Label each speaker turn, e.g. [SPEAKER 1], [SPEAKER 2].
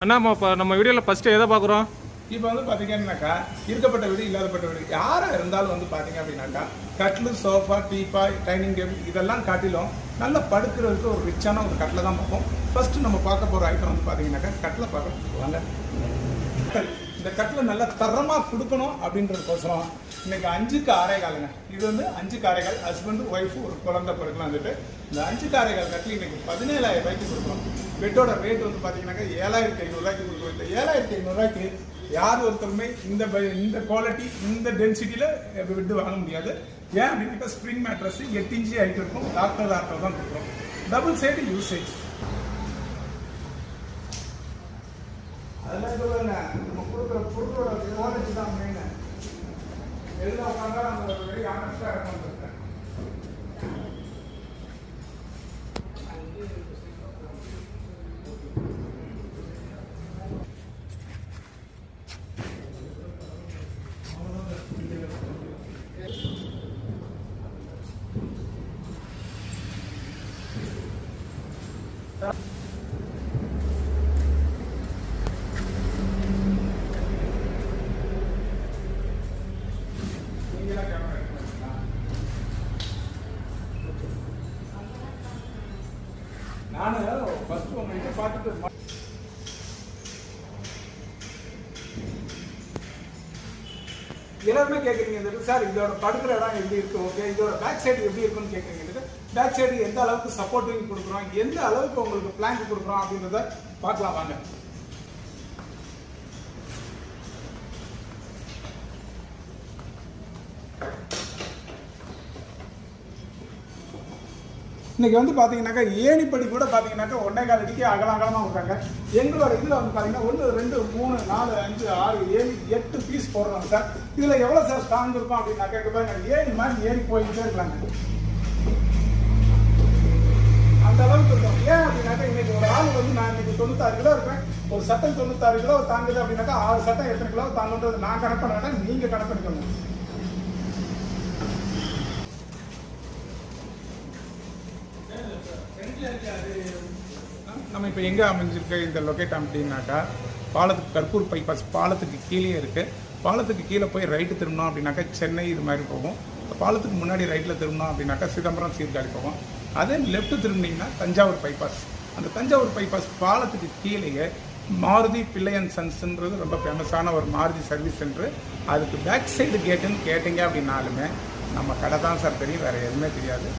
[SPEAKER 1] அண்ணா இப்போ நம்ம வீடியோவில் ஃபஸ்ட்டு எதை பார்க்குறோம்?
[SPEAKER 2] இப்போ வந்து பார்த்தீங்கன்னாக்கா இருக்கப்பட்ட வீடு இல்லாதப்பட்ட வீடு யாராக இருந்தாலும் வந்து பார்த்தீங்க அப்படின்னாக்கா கட்லு சோஃபா டீபாய் டைனிங் டேபிள் இதெல்லாம் காட்டிலும் நல்லா படுக்கிறதுக்கு ஒரு ரிச்சான ஒரு கட்டில் தான் பார்ப்போம். ஃபஸ்ட்டு நம்ம பார்க்க போகிற ஐட்டம் வந்து பார்த்தீங்கன்னாக்கா கட்டில் பார்க்க வாங்க. இந்த கட்டில் நல்லா தரமாக கொடுக்கணும் அப்படின்றதுக்கோசரம் இன்னைக்கு 5க்கு 6.25. இது வந்து 5க்கு 6.25. ஹஸ்பண்ட் ஒய்ஃபு ஒரு குழந்தை பிறகுலாம் வந்துட்டு இந்த 5க்கு 6.25 கட்டில் இன்னைக்கு 17,000 ரூபாய்க்கு கொடுக்குறோம். பெட்டோட ரேட் வந்து பார்த்தீங்கன்னாக்கா 7,500 ரூபாய்க்கு கொடுக்குறோம். இந்த 7,500 ரூபாய்க்கு யார் ஒருத்தருமே இந்த குவாலிட்டி இந்த டென்சிட்டியில் பெட்டு வாங்க முடியாது. ஏன் அப்படின்னாக்கா ஸ்ப்ரிங் மேட்ரஸ் 8 இன்ச்சு ஹைட் இருக்கும். டாக்டர் தான் கொடுக்குறோம். Double side usage. அதெல்லாம் சொல்லுங்க, நம்ம கொடுக்குற பொருளோட குவாலிட்டி தான் மெயின். எல்லாம் உட்காந்தா நம்ம வெரி ஆனஸ்டாக இருக்கணும். நான் ஃபர்ஸ்ட் உங்ககிட்ட பார்த்துட்டு எல்லாருமே கேட்குறீங்க சார் இதோட படுக்கிற இடம் எப்படி இருக்கு, ஓகே இதோட பேக் சைடு எப்படி இருக்குன்னு கேட்குறீங்க. பேக் சைடு எந்த அளவுக்கு சப்போர்ட்டிங் கொடுக்குறோம், எந்த அளவுக்கு உங்களுக்கு பிளாங்க் கொடுக்குறோம் அப்படின்றத பார்க்கலாம் வாங்க. இன்னைக்கு வந்து பார்த்தீங்கன்னாக்கா ஏணிப்படி கூட பார்த்தீங்கன்னாக்கா 1.25 அடிக்கு அகலமாக இருக்காங்க. எங்களோட இதில் வந்து பார்த்தீங்கன்னா 1 2 3 4 5 6 7 8 பீஸ் போடுறாங்க சார். இதில் எவ்வளோ சார் ஸ்ட்ராங் இருக்கும் அப்படின்னாக்கா ஏணி மாதிரி ஏறி போயிட்டே இருக்காங்க. அந்த அளவுக்கு இருக்கும். ஏன் அப்படின்னாக்கா இன்னைக்கு ஒரு ஆள் வந்து நான் இன்னைக்கு 96 கிலோ இருப்பேன். ஒரு சட்டம் 96 கிலோ தாங்குது அப்படின்னாக்கா 6 சட்டம் எத்தனை கிலோ தாங்குன்றது நான் கணக்கு பண்ண வேண்டாம், நீங்கள் கணக்கு பண்ணிக்கணும். நம்ம இப்போ எங்கே அமைஞ்சிருக்க இந்த லொக்கேட் அப்படின்னாக்கா பாலத்துக்கு கற்பூர் பைபாஸ் பாலத்துக்கு கீழே இருக்குது. பாலத்துக்கு கீழே போய் ரைட்டு திரும்பினோம் அப்படின்னாக்கா சென்னை இது மாதிரி போகும். பாலத்துக்கு முன்னாடி ரைட்டில் திரும்பினோம் அப்படின்னாக்கா சிதம்பரம் சீர்காழி போகும். அதே லெஃப்ட் திரும்பினீங்கன்னா தஞ்சாவூர் பைபாஸ். அந்த தஞ்சாவூர் பைபாஸ் பாலத்துக்கு கீழேயே மாருதி பிள்ளையன் சன்ஸ்ன்றது ரொம்ப ஃபேமஸான ஒரு மாருதி சர்வீஸ் சென்ட்ரு. அதுக்கு பேக் சைடு கேட்டுன்னு கேட்டிங்க அப்படின்னாலுமே நம்ம கடை தான் சார் தெரியும், வேறு எதுவுமே தெரியாது.